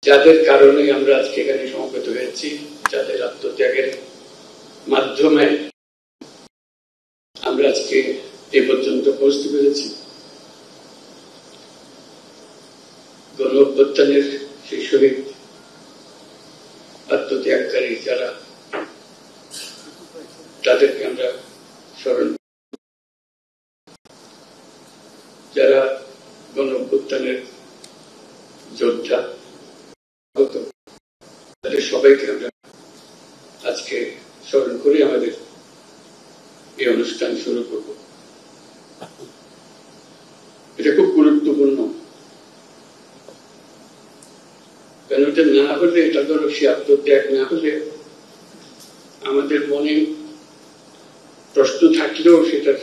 যাদের কারণে আমরা আজকে এখানে সমবেত হয়েছি, যাদের আত্মত্যাগের মাধ্যমে আমরা আজকে এ পর্যন্ত পৌঁছতে পেরেছি। গণ অভ্যুত্থানের সেই শহীদ আত্মত্যাগকারী যারা, তাদেরকে আমরা স্মরণ, যারা গণ অভ্যুত্থানের যোদ্ধা, তাদের সবাইকে আমরা আজকে স্মরণ করে আমাদের এই অনুষ্ঠান শুরু করব। এটা খুব গুরুত্বপূর্ণ, কারণ এটা না হলে, এটা ধরো সে আত্মত্যাগ না হলে আমাদের মনে প্রশ্ন থাকলেও সেটার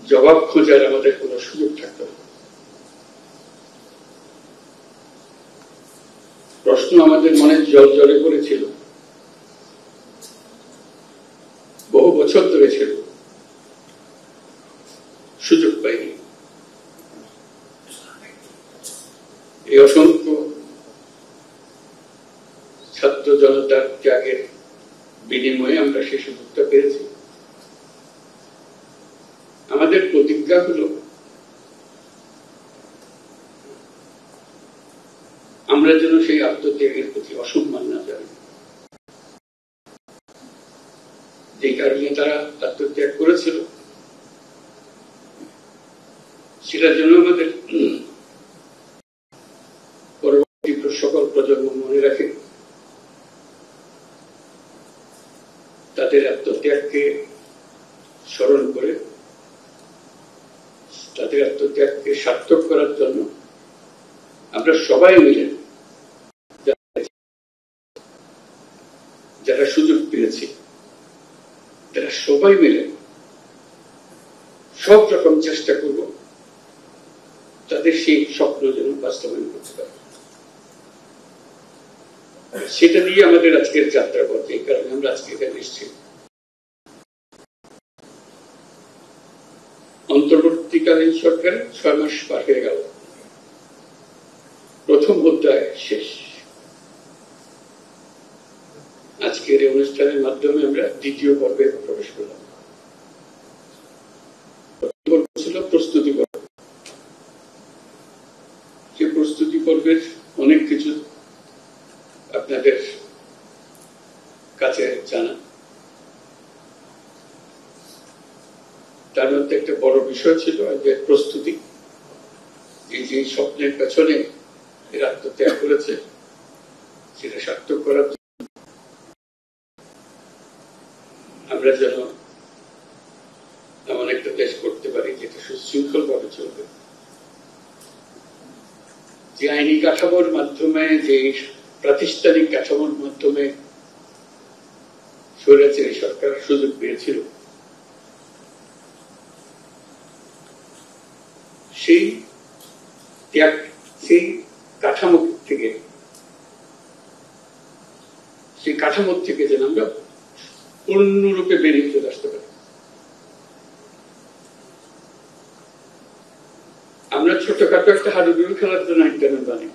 জবাব খোঁজার আমাদের কোনো সুযোগ থাকতো না। প্রশ্ন আমাদের মনে জল জলে পড়েছিল, বহু বছর ধরে ছিল, সুযোগ পাইনি। এই অসংখ্য ছাত্র জনতার ত্যাগের বিনিময়ে আমরা সেই সুযোগটা পেয়েছি। আমাদের প্রতিজ্ঞা হলো আমরা যেন সেই আত্মত্যাগের প্রতি অসম্মান না জানি। যে কারণে তারা আত্মত্যাগ করেছিল, সেটার জন্য আমাদের পরবর্তী সকল প্রজন্ম মনে রাখে, তাদের আত্মত্যাগকে স্মরণ করে, তাদের আত্মত্যাগকে সার্থক করার জন্য আমরা সবাই মিলে, যারা সুযোগ পেয়েছি, তারা সবাই মিলে সব রকম চেষ্টা করব তাদের সেই স্বপ্ন যেন বাস্তবায়ন করতে পারে। সেটা দিয়ে আমাদের আজকের যাত্রা পথে, এই কারণে আমরা আজকে এখানে এসেছি। অন্তর্বর্তীকালীন সরকার 6 মাস পার হয়ে গেল, প্রথম অধ্যায় শেষ। আজকের এই অনুষ্ঠানের মাধ্যমে আমরা দ্বিতীয় পর্বে প্রবেশ করলাম। ছিল প্রস্তুতি পর্ব। যে প্রস্তুতি পর্বের অনেক কিছু আপনাদের কাছে জানা, তার মধ্যে একটা বড় বিষয় ছিল যে প্রস্তুতি। এই যে স্বপ্নের পেছনে এরা আত্মত্যাগ করেছে, সেটা সার্থক করার জন্য আমরা যেন এমন একটা দেশ করতে পারি যেটা সুশৃঙ্খল ভাবে চলবে, যে আইনি কাঠামোর মাধ্যমে, যে প্রাতিষ্ঠানিক কাঠামোর মাধ্যমে স্বৈরাচারী সরকার সুযোগ পেয়েছিল, সেই ত্যাগ, সেই কাঠামো থেকে যেন আমরা পূর্ণরূপে বেরিয়ে চলে আসতে পারি। আমরা ছোটখাটো একটা হাডুডুডু খেলার জন্য ইন্টারনেট বানাই।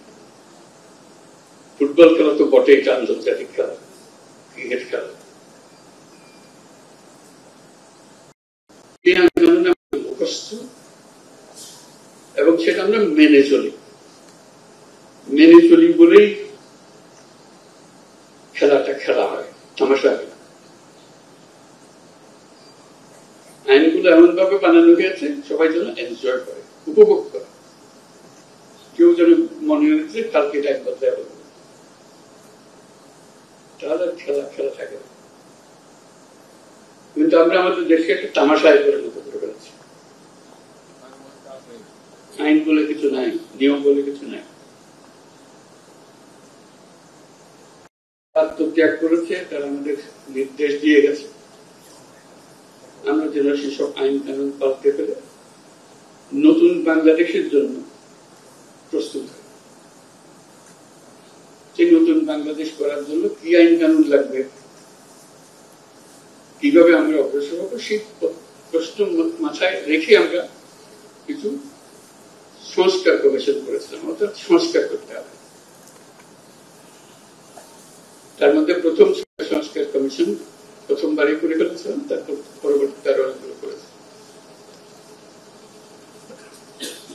ফুটবল খেলা তো বটে, এটা আন্তর্জাতিক খেলা, ক্রিকেট খেলা। মুখস্থ এবং সেটা আমরা মেনে চলি বলেই খেলাটা খেলা হয়, তামাশা হয়। আইনগুলো এমন ভাবে বানানো হয়েছে সবাই যেন এনজয় করে, উপভোগ করে। কেউ যেন মনে হয়েছে কালকে এটা বদলায় হবে, তাহলে খেলা থাকে। কিন্তু আমরা আমাদের দেশকে একটা তামাশায় পরিণত করে ফেলেছি। আইন বলে কিছু নাই, নিয়ম বলে কিছু নাই। আত্মত্যাগ করেছে, তারা আমাদের নির্দেশ দিয়ে গেছে, আমরা যেন সেসব আইন কানুন পালতে পেরে নতুন বাংলাদেশের জন্য প্রস্তুত হয়। সেই নতুন বাংলাদেশ করার জন্য কি আইন কানুন লাগবে, কিভাবে আমরা অগ্রসর হবো, সেই প্রশ্ন মাথায় রেখে আমরা কিছু সংস্কার কমিশন করেছিলাম। অর্থাৎ সংস্কার করতে হবে, তার মধ্যে প্রথম সংস্কার কমিশন প্রথমবারই করে ফেলেছিলাম, তারপর পরবর্তীতে আরো অনেকগুলো করেছে।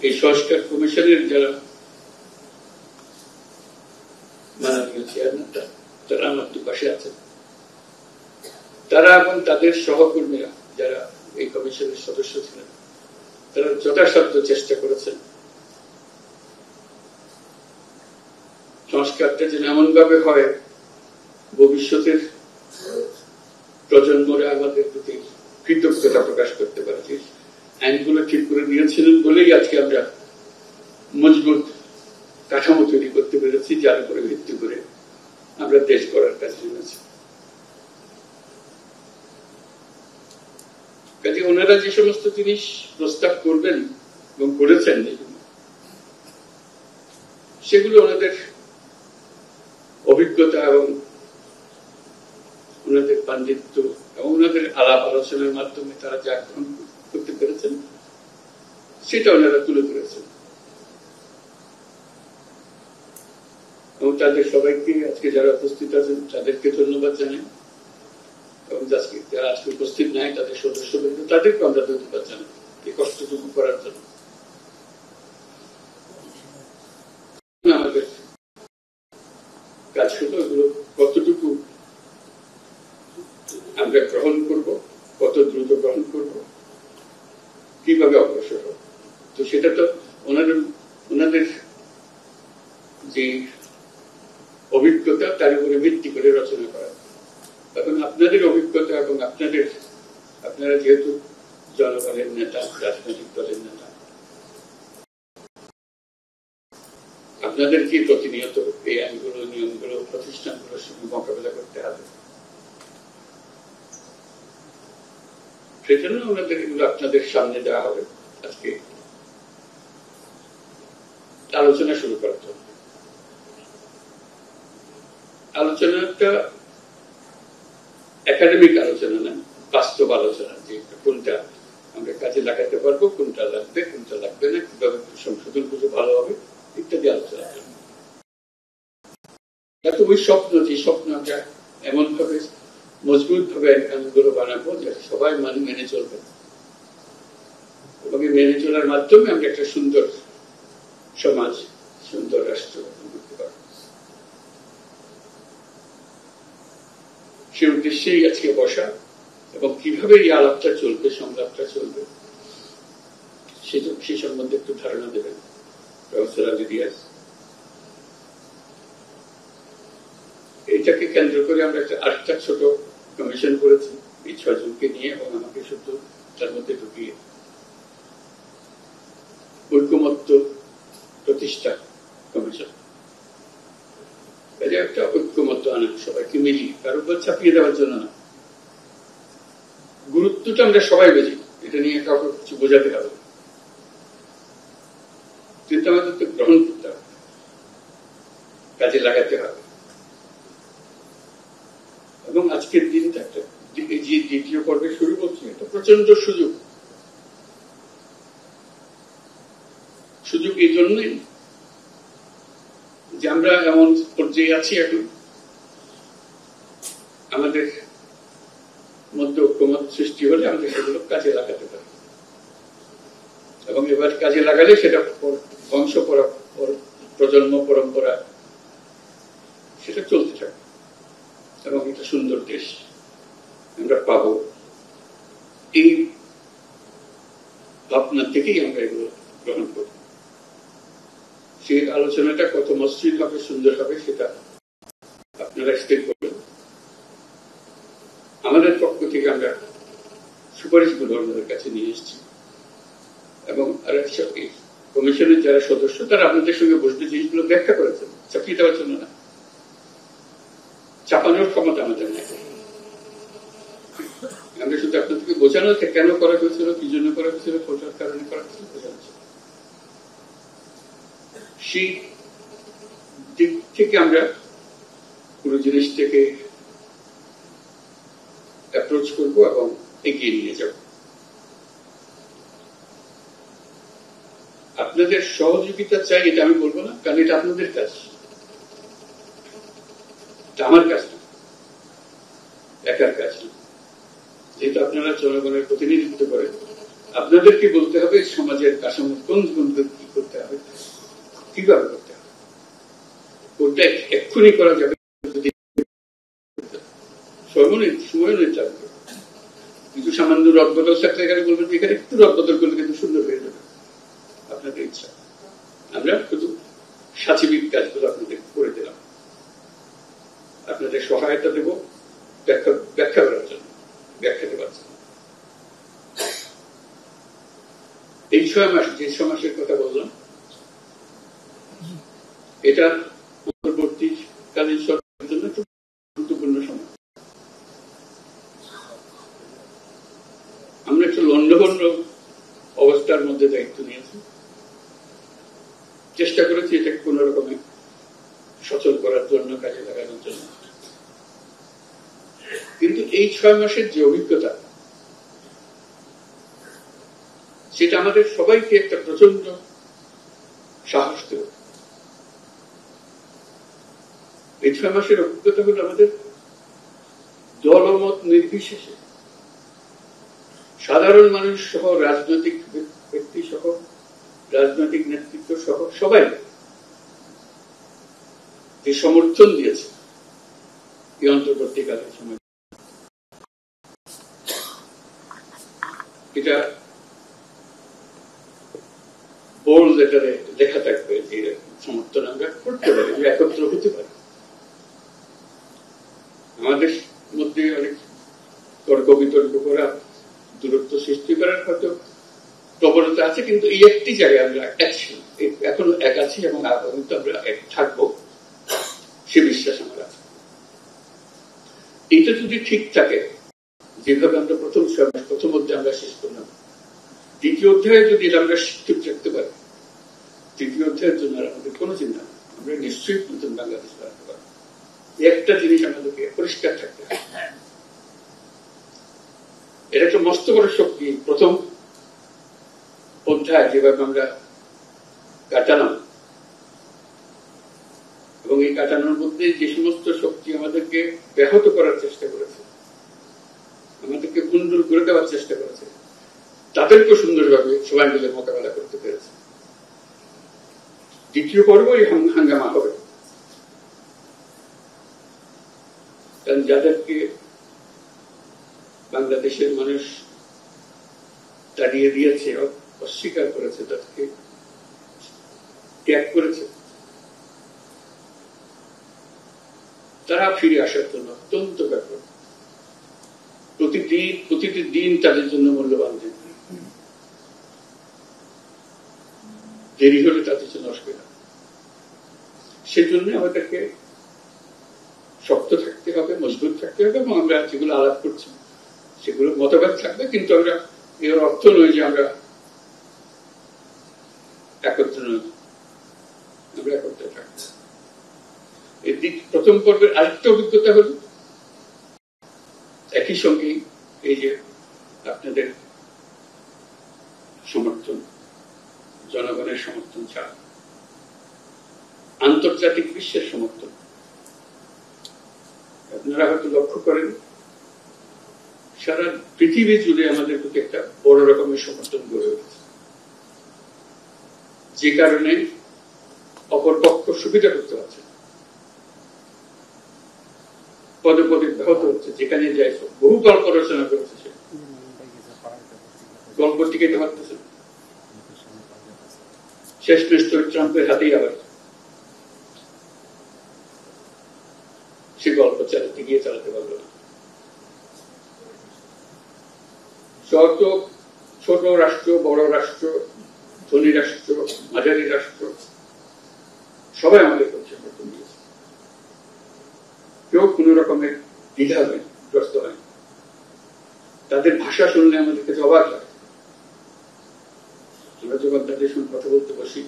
এই সংস্কার কমিশনের যারা মাননীয় চেয়ারম্যান, তারা আমার দুপাশে আছেন, তারা এবং তাদের সহকর্মীরা যারা এই কমিশনের সদস্য ছিলেন, তারা যথাসাধ্য চেষ্টা করেছেন সংস্কারটা যেন এমন ভাবে হয় ভবিষ্যতের প্রজন্মরা আমাদের প্রতি কৃতজ্ঞতা প্রকাশ করতে পারে। আইনগুলো ঠিক করে দিয়েছিলেন বলেই আজকে আমরা মজবুত কাঠামো তৈরি করতে পেরেছি, যার উপরে ভিত্তি করে আমরা দেশ গড়ার কাজে নেমেছি। কাজে ওনারা যে সমস্ত জিনিস প্রস্তাব করবেন এবং করেছেন সেগুলো ওনাদের অভিজ্ঞতা এবং ওনাদের পাণ্ডিত্য এবং ওনাদের আলাপ আলোচনার মাধ্যমে তারা যা গ্রহণ করতে পেরেছেন সেটা ওনারা তুলে ধরেছেন। এবং তাদের সবাইকে আজকে যারা উপস্থিত আছেন তাদেরকে ধন্যবাদ জানাই, এবং যারা আজকে উপস্থিত নাই তাদের সদস্যবৃন্দ তাদেরকে আমরা ধন্যবাদ জানাই এই কষ্টটুকু করার জন্য। আমাদের কাজ হলো এগুলো কতটুকু আমরা গ্রহণ করব, কত দ্রুত গ্রহণ করব, কিভাবে অগ্রসর হব। তো সেটা তো ওনাদের যে অভিজ্ঞতা তার উপরে ভিত্তি করে রচনা করা। এখন আপনাদের অভিজ্ঞতা এবং আপনারা যেহেতু জনগণের নেতা, রাজনৈতিক দলের নেতা, আপনাদেরকে প্রতিনিয়ত এই আইনগুলো, নিয়মগুলো, প্রতিষ্ঠানগুলোর সঙ্গে মোকাবেলা করতে হবে। সেজন্য ওনাদের এগুলো আপনাদের সামনে দেওয়া হবে। আজকে আলোচনা শুরু করার জন্য আলোচনাটা একাডেমিক আলোচনা না, বাস্তব আলোচনা, যে কোনটা আমরা কাজে লাগাতে পারবো, কোনটা লাগবে, কোনটা লাগবে না, কিভাবে সংশোধন করলে ভালো হবে ইত্যাদি আলোচনা। ওই স্বপ্ন, যে স্বপ্ন আমরা এমন ভাবে মজবুত ভাবে আইনগুলো বানাবো যে সবাই মেনে চলবে, এবং মেনে চলার মাধ্যমে আমরা একটা সুন্দর সমাজ, সুন্দর রাষ্ট্র করতে পারবো। সে উদ্দেশ্যেই আজকে বসা, এবং কিভাবে এই আলাপটা চলবে, সংলাপটা চলবে সে সম্বন্ধে একটু ধারণা দেবেন প্রফেসর আলী রিয়াজ। এটাকে কেন্দ্র করে আমরা আরেকটা ছোট কমিশন করেছি এই 6 জনকে নিয়ে, এবং আমাকে শুধু তার মধ্যে ঢুকিয়ে ঐকমত্য প্রতিষ্ঠা কমিশন। একটা ঐক্যমত্য আনা, সবাইকে মিলিয়ে, কারো উপর চাপিয়ে দেওয়ার জন্য না। গুরুত্বটা আমরা সবাই বুঝি, এটা নিয়ে কাউকে কিছু বোঝাতে হবে, কিন্তু আমাদের তো গ্রহণ করতে হবে, কাজে লাগাতে হবে। এবং আজকের দিনটা একটা, যে দ্বিতীয় পর্বে শুরু করছি, একটা প্রচন্ড সুযোগ এই জন্যই যে আমরা এমন পর্যায়ে আছি এখন, আমাদের মধ্যে ঐক্যমত সৃষ্টি হলে আমরা সেগুলো কাজে লাগাতে পারি, এবং এবার কাজে লাগালে সেটা বংশ প্রজন্ম পরম্পরা সেটা চলতে থাকে, এবং একটা সুন্দর দেশ আমরা পাবো। এই ভাবনা থেকেই আমরা এগুলো গ্রহণ করি। সেই আলোচনাটা কত মসৃণ হবে, সুন্দর হবে, সেটা আপনারা স্থির করবেন। আমাদের পক্ষ থেকে আমরা সুপারিশগুলো আপনাদের কাছে নিয়ে এসেছি, এবং কমিশনের যারা সদস্য তারা আপনাদের সঙ্গে বসবে, জিনিসগুলো ব্যাখ্যা করেছেন, চাপিয়ে দেওয়ার জন্য না, চাপানোর ক্ষমতা আমাদের নেই। আমরা শুধু আপনাদেরকে বোঝানো কেন করা হয়েছিল, কি জন্য করা হয়েছিল, কোটার কারণে করা হয়েছিল বোঝানো। সেই দিক থেকে আমরা পুরো জিনিসটাকে অ্যাপ্রোচ করবো এবং এগিয়ে নিয়ে যাব। আপনাদের সহযোগিতা চাই, এটা আমি বলবো না, কারণ এটা আপনাদের কাজ, আমার কাজ না। একার কাজ না। যেহেতু আপনারা জনগণের প্রতিনিধিত্ব করেন, আপনাদেরকে বলতে হবে সমাজের কাঠামো কোন কোনকে কি করতে হবে, কিভাবে করতে হবে। কোনটা এক্ষুনি করা যাবে, যদি সময় নির্ধারণ করবে। কিছু সামান্য রদবদল থাকলে এখানে বলবেন এখানে একটু রদবদল করলে কিন্তু সুন্দর হয়ে যাবে, আপনাদের ইচ্ছা। আমরা শুধু সাচিবিক কাজগুলো আপনাদের করে দিলাম, আপনাদের সহায়তা দেব ব্যাখ্যা করার জন্য, ব্যাখ্যা দেওয়ার জন্য। এই 6 মাস, যে 6 মাসের কথা বললাম, এটা পরবর্তীকালীন সরকারের জন্য খুব গুরুত্বপূর্ণ সময়। আমরা একটু লন্ডভন্ড অবস্থার মধ্যে দায়িত্ব নিয়েছি, চেষ্টা করেছি এটাকে কোন রকমে সচল করার জন্য, কাজে লাগানোর জন্য। কিন্তু এই 6 মাসের যে অভিজ্ঞতা, সেটা আমাদের সবাইকে একটা প্রচন্ড সাহস দেবে। এই 6 মাসের অভিজ্ঞতা হলো আমাদের দলমত নির্বিশেষে সাধারণ মানুষ সহ, রাজনৈতিক ব্যক্তি সহ, রাজনৈতিক নেতৃত্ব সহ সবাই যে সমর্থন দিয়েছে এই অন্তর্বর্তীকালীন সময়, এটা বোল্ড লেটারে লেখা থাকবে যে সমর্থন আমরা করতে পারি, আমরা একত্র হতে পারি। আমাদের মধ্যে অনেক তর্ক বিতর্ক করা, দূরত্ব সৃষ্টি করার হয়তো প্রবণতা আছে, কিন্তু এই একটি জায়গায় আমরা এখনো এক আছি এবং আগামীতে আমরা এক থাকবো, সে বিশ্বাস আমার আছে। এইটা যদি ঠিক থাকে, যেভাবে আমরা প্রথম অধ্যায় আমরা শেষ করলাম, দ্বিতীয় অধ্যায়ে যদি আমরা ঠিক রাখতে পারি, তৃতীয় অধ্যায়ের জন্য আমাদের কোনো চিন্তা নেই, আমরা নিশ্চয়ই নতুন বাংলাদেশ বানাতে পারবো। একটা জিনিস আমাদেরকে পরিষ্কার থাকতে হবে, এটা একটা মস্ত বড় শক্তি। প্রথম অধ্যায় যেভাবে আমরা কাটালাম, এবং এই কাটানোর মধ্যে যে সমস্ত শক্তি আমাদেরকে ব্যাহত করার চেষ্টা করেছে, আমাদেরকে ভুন্ডুল করে দেওয়ার চেষ্টা করেছে, তাদেরকে সুন্দরভাবে সবাই মিলে মোকাবেলা করতে পেরেছে। দ্বিতীয় পর্ব এই হাঙ্গামা হবে, কারণ যাদেরকে বাংলাদেশের মানুষ তাড়িয়ে দিয়েছে, অস্বীকার করেছে, তাদেরকে ত্যাগ করেছে, তারা ফিরে আসার জন্য অত্যন্ত ব্যাপক। প্রতিটি দিন তাদের জন্য মূল্যবান দিন, দেরি হলে তাদের জন্য অসুবিধা। সেজন্য আমাদেরকে শক্ত থাকতে হবে, মজবুত থাকতে হবে, এবং আমরা যেগুলো আলাপ করছি সেগুলো মতভেদ থাকবে, কিন্তু আমরা এর অর্থ নয় যে আমরা একত্র নই, আমরা একত্রে থাকবো। এই প্রথম পর্বের আরেকটা অভিজ্ঞতা হল একই সঙ্গে এই যে আপনাদের সমর্থন, জনগণের সমর্থন ছাড়া আন্তর্জাতিক বিশ্বের সমর্থন। আপনারা হয়তো লক্ষ্য করেন সারা পৃথিবী জুড়ে আমাদের প্রতি একটা বড় রকমের সমর্থন গড়ে উঠেছে, যে কারণে অপর পক্ষ সুবিধা করতে পারছে, পদে পদে ব্যাহত হচ্ছে। যেখানে যাই বহু গল্প রচনা করেছে, সে গল্প টিকাইতে পারতেছে, শেষ মিস্টার ট্রাম্পের হাতেই আবার সে গল্প চালাতে গিয়ে চালাতে পারল না। যত ছোট রাষ্ট্র, বড় রাষ্ট্র, ধনী রাষ্ট্র, মাঝারি রাষ্ট্র, সবাই আমাদের সমর্থন দিয়েছে। কেউ কোন রকমের দ্বিধাগ্রস্ত হয়। তাদের ভাষা শুনলে আমাদের কাছে অবাক লাগে। আমরা যখন তাদের সঙ্গে কথা বলতে বসি,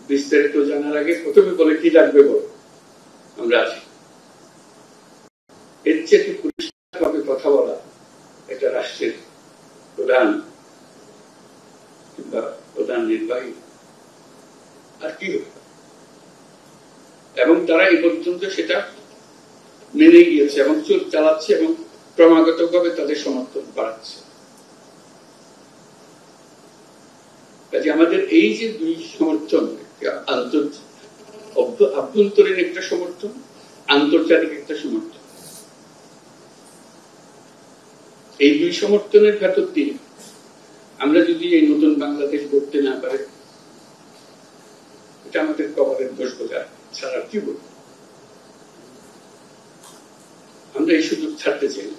বিস্তারিত জানার আগে প্রথমে বলে কি লাগবে বল, আমরা আছি। এর চেয়ে পরিষ্কারভাবে কথা বলা একটা রাষ্ট্রের প্রধান কিংবা প্রধান নির্বাহী আর কি হবে। এবং তারা এই পর্যন্ত সেটা মেনে গিয়েছে এবং চালাচ্ছে এবং ক্রমাগতভাবে তাদের সমর্থন বাড়াচ্ছে। কাজে আমাদের এই যে দুই সমর্থন, আভ্যন্তরীণ একটা সমর্থন, আন্তর্জাতিক একটা সমর্থন, এই দুই সমর্থনের ভেতর দিয়ে আমরা যদি এই নতুন বাংলাদেশ গড়তে না পারে, এটা আমাদের কপালের দোষ বোঝা ছাড়া কি বলব। আমরা এই সুযোগ ছাড়তে চাই না।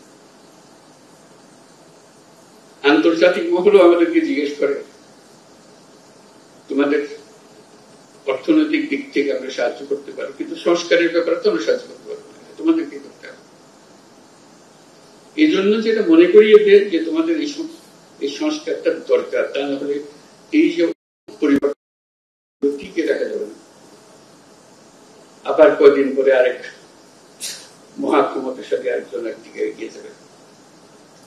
আন্তর্জাতিক মহলও আমাদেরকে জিজ্ঞেস করে, তোমাদের অর্থনৈতিক দিক থেকে আমরা সাহায্য করতে পারি, কিন্তু সংস্কারের ব্যাপারে তো আমরা সাহায্য করতে পারবো না, তোমাদের কি করতে হবে। এই জন্য যেটা মনে করিয়ে দেয় যে তোমাদের এই সংস্কারটা দরকার, তা না হলে এই যে পরিবর্তন টিকে রাখা যাবে না। আবার কয়েকদিন পরে আরেক মহাক্ষমতার সাথে আরেকজন একদিকে এগিয়ে যাবে,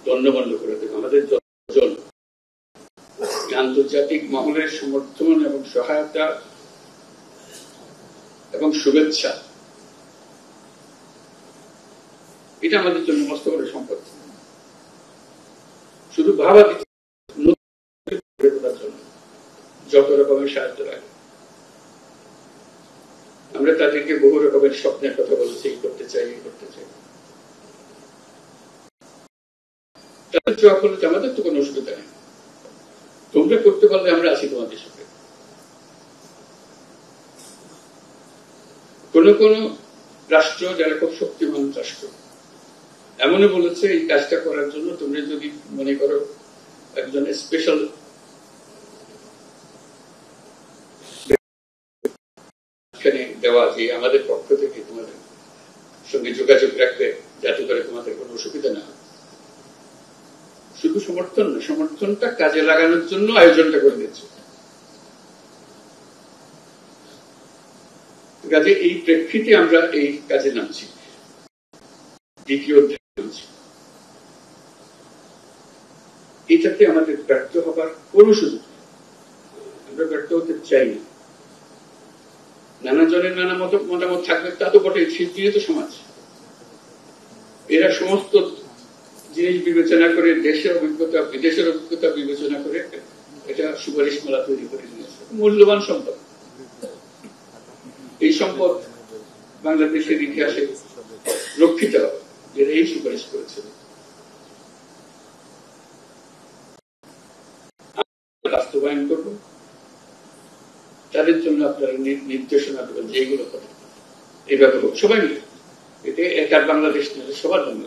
দণ্ডবন্ধ করে দেবে। আমাদের যতজন আন্তর্জাতিক মহলের সমর্থন এবং সহায়তা এবং শুভেচ্ছা, এটা আমাদের জন্য মস্ত বড় সম্পদ। শুধু ভাবা জন্য যত রকমের সাহায্য লাগে, আমরা তাদেরকে বহু রকমের স্বপ্নের কথা বলেছি, এই করতে চাই, এই করতে চাই। তাদের জবাব হলো যে আমাদের তো কোনো অসুবিধা নেই, তোমরা করতে পারলে আমরা আছি তোমাদের সাথে। কোন কোন রাষ্ট্র যারা খুব শক্তিমান রাষ্ট্র এমনও বলেছে এই কাজটা করার জন্য তোমরা যদি মনে করো একজন স্পেশাল দেওয়া, যে আমাদের পক্ষ থেকে তোমাদের সঙ্গে যোগাযোগ রাখবে যাতে করে তোমাদের কোনো অসুবিধা না হয়। শুধু সমর্থন না, সমর্থনটা কাজে লাগানোর জন্য আয়োজনটা করে দিচ্ছে। কাজে এই প্রেক্ষিতে আমরা এই কাজে নামছি, দ্বিতীয় অধ্যায়ে নামছি। এটাতে আমাদের ব্যর্থ হবার কোন সুযোগ নেই, আমরা ব্যর্থ হতে চাই না। নানা জনের নানা মতামত থাকবে, তা তো বটে, সেটিও তো সমাজ। এরা সমস্ত জিনিস বিবেচনা করে, দেশের অভিজ্ঞতা বিদেশের অভিজ্ঞতা বিবেচনা করে এটা সুপারিশ মালা তৈরি করে নিয়েছে। মূল্যবান সম্পদ, এই সম্পদ বাংলাদেশের ইতিহাসে রক্ষিত হবে, যেটা এই সুপারিশ করেছে। বাস্তবায়ন করব, তাদের জন্য আপনারা নির্দেশনা দেবেন যেগুলো করে এই ব্যাপারে সবাই মিলে। এতে একার বাংলাদেশ নয়, সবার জন্য।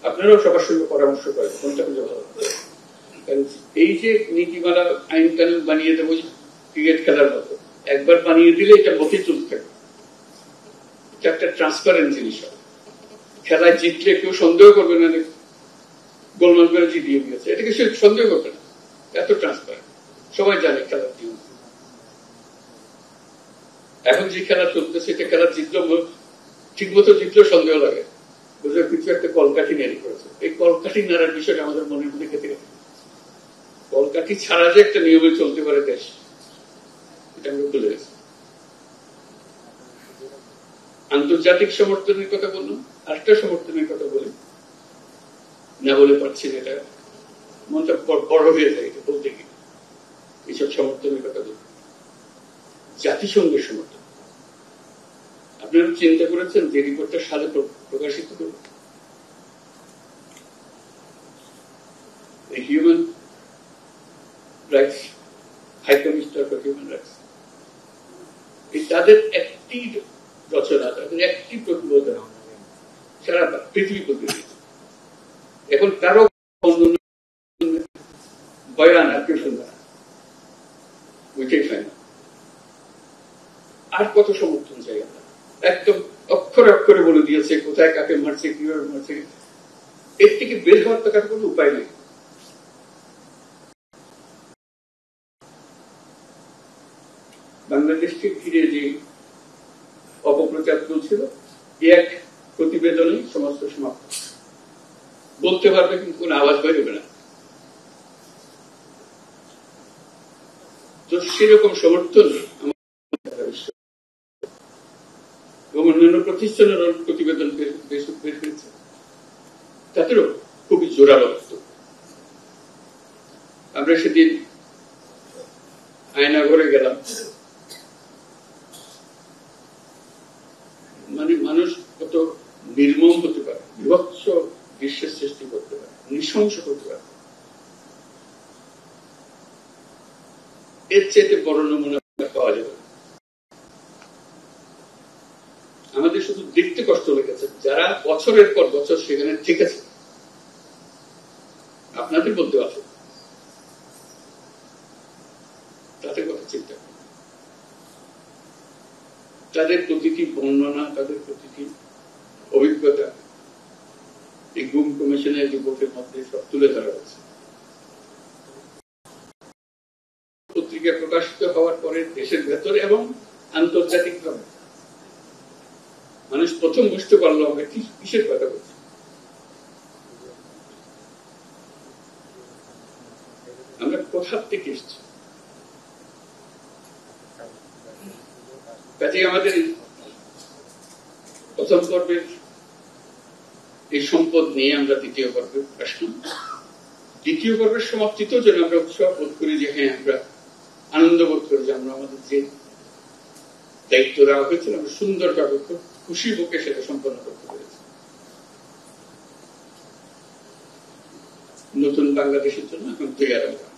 আপনারাও সবার সঙ্গে পরামর্শ করেন কোনটা খুঁজে ভালো। এই যে নীতিমালা আইন কানুন বানিয়ে দেবো ক্রিকেট খেলার মতো, একবার বানিয়ে দিলে এটা বকে চলতে থাকে। এটা একটা ট্রান্সপারেন্ট জিনিস হবে। খেলায় জিতলে কেউ সন্দেহ করবে না গোলমাল করে জিতিয়ে দিয়েছে, এটাকে সে সন্দেহ করবে না, এত ট্রান্সপারেন্ট, সবাই জানে খেলার নিয়ম। এখন যে খেলা চলতেছে এটা খেলা জিতলেও ঠিক মতো জিতলেও সন্দেহ লাগে, বুঝলে কিছু একটা কলকাঠি নাড়ি করেছে। এই কলকাঠি নাড়ার বিষয়টা আমাদের মনের মধ্যে খেতে গেছে। কলকাঠি ছাড়া যে একটা নিয়মে চলতে পারে দেশ, এটা আমরা ভুলে গেছি। আন্তর্জাতিক সমর্থনের কথা বললাম, আরেকটা সমর্থনের কথা বলি, না বলে পারছি না, এটা মনটা বড় হয়ে যায় এটা বলতে গিয়ে। এইসব সমর্থনের কথা বলি, জাতিসংঘের সমর্থন। আপনারা চিন্তা করেছেন যে রিপোর্টটা সালে প্রকাশিত করবে, human rights high commissioner for human rights, তাদের একটি রচনা, তাদের একটি প্রতিবেদন সারা পৃথিবী প্রতিনিধি। এখন কারো বয়ান আর কেউ শুনবে না, ওইটাই ফাইনাল। আর কত সমর্থন চাই আমরা? একদম অক্ষরে অক্ষরে বলে দিয়েছে কোথায় কাকে মারছে, কিভাবে মারছে। এর থেকে বের হওয়ার তো কার কোনো উপায় নেই। বাংলাদেশকে ঘিরে যে অপপ্রচার চলছিল, এক প্রতিবেদনে সমস্ত সমাপ্ত। বলতে পারবে কিন্তু কোন আওয়াজ বেরোবে না। তো সেরকম সমর্থন এবং অন্যান্য প্রতিষ্ঠানের প্রতিবেদন বের হয়েছে, তাদেরও খুবই জোরালো বক্তব্য। আমরা সেদিন আয়নাঘরে গেলাম, মানে মানুষ কত নির্মম হতে পারে, বিভৎস দৃশ্যের সৃষ্টি করতে পারে, নৃশংস করতে পারে, এর চেয়ে বড় নমুনা পাওয়া যাবে। আমাদের শুধু দেখতে কষ্ট লেগেছে, যারা বছরের পর বছর সেখানে থেকেছে, আপনাদের মধ্যে আছে, তাদের কথা চিন্তা করুন। তাদের প্রতিটি বর্ণনা, তাদের প্রতিটি অভিজ্ঞতা এই গুম কমিশনের রিপোর্টের মধ্যে সব তুলে ধরা হয়েছে। পত্রিকা প্রকাশিত হওয়ার পরে দেশের ভেতরে এবং আন্তর্জাতিকভাবে মানুষ প্রথম বুঝতে পারলো আমরা কিসের কথা বলছি। আমরা কোথা থেকে এসেছি। কাজে আমাদের প্রথম পর্বের এই সম্পদ নিয়ে আমরা দ্বিতীয় পর্বে আসলাম। দ্বিতীয় পর্বের সমাপ্তিতেও যেন আমরা উৎসাহ বোধ করি যে হ্যাঁ, আমরা আনন্দ বোধ করি যে আমরা আমাদের যে দায়িত্ব দেওয়া হয়েছিল আমরা সুন্দরভাবে খুব খুশি বুকে সেটা সম্পন্ন করতে পেরেছি। নতুন বাংলাদেশের জন্য এখন তৈরি আমরা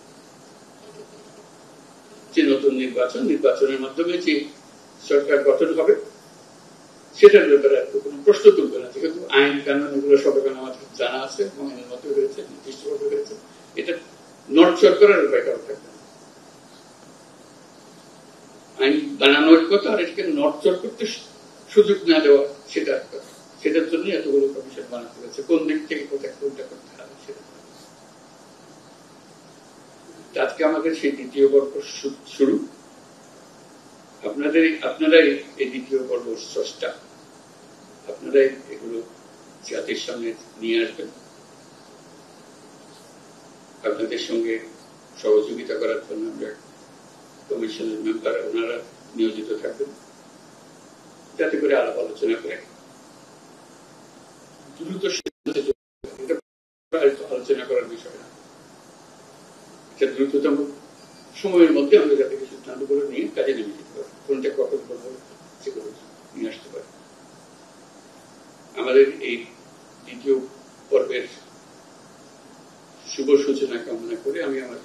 যে নতুন নির্বাচনের মাধ্যমে যে সরকার গঠন হবে সেটার ব্যাপারে আর কোনো প্রশ্ন তুলবে না, যেহেতু আইন কানুন এগুলো সব এখানে আমাদের জানা আছে এবং এর মধ্যে রয়েছে, নির্দিষ্টভাবে রয়েছে। এটা নড়চড় করার উপায় কারো থাকবে না। আইন বানানোর কথা, আর এটাকে নড়চড় করতে সুযোগ না দেওয়া সেটার কথা। সেটার জন্য এতগুলো কমিশন বানাতে হয়েছে, কোন দিক থেকে কোথায় কোনটা করতে হবে সেটা। আজকে আমাদের সেই দ্বিতীয় পর্ব শুরু। আপনারাই এই দ্বিতীয় পর্ব স্রষ্টা, আপনারাই এগুলো জাতির সামনে নিয়ে আসবেন। আপনাদের সঙ্গে সহযোগিতা করার জন্য আমরা কমিশনের মেম্বার ওনারা নিয়োজিত থাকবেন, যাতে করে আলাপ আলোচনা করে দ্রুত আলোচনা করার বিষয় না, এটা দ্রুততম সময়ের মধ্যে আমরা যাতে সিদ্ধান্তগুলো নিয়ে কাজে নেমে যেতে পারি, কোনটা কখন করবো সেগুলো নিয়ে আসতে পারি। আমাদের এই দ্বিতীয় পর্বের শুভ সূচনা কামনা করে আমি আমার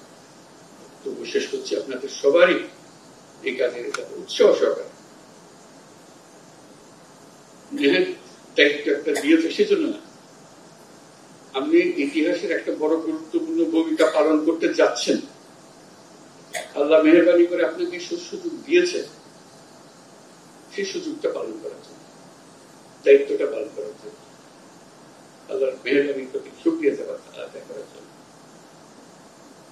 বক্তব্য শেষ করছি। আপনাদের সবারই এই কাজের সাথে উৎসাহ সহকারে দায়িত্ব একটা দিয়েছে সেজন্য না, আপনি ইতিহাসের একটা বড় গুরুত্বপূর্ণ ভূমিকা পালন করতে যাচ্ছেন। আল্লাহ মেহেরবানি করে আপনাকে সুযোগ দিয়েছে, সেই সুযোগটা পালন করার জন্য, দায়িত্বটা পালন করার জন্য, আল্লাহর মেহেরবানির প্রতি শুকরিয়া আদায় করার জন্য।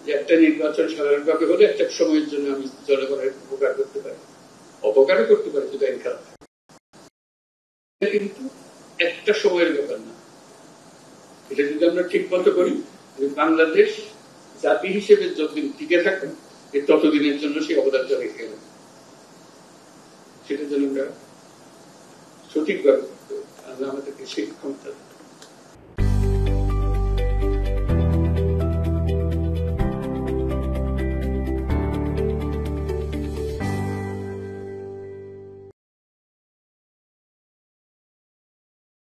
যে একটা নির্বাচন সাধারণভাবে হলে একটা সময়ের জন্য আমি জনগণের উপকার করতে পারি, অপকারও করতে পারি যদি আইন খারাপ থাকে, কিন্তু একটা সময়ের ব্যাপার না। এটা যদি আমরা ঠিক মতো করি, বাংলাদেশ জাতি হিসেবে যতদিন টিকে থাকবে ততদিনের জন্য সেই অবদানটা রেখে গেল। সেটার জন্য আমরা সঠিকভাবে করতে হবে, আল্লাহ আমাদেরকে সেই ক্ষমতা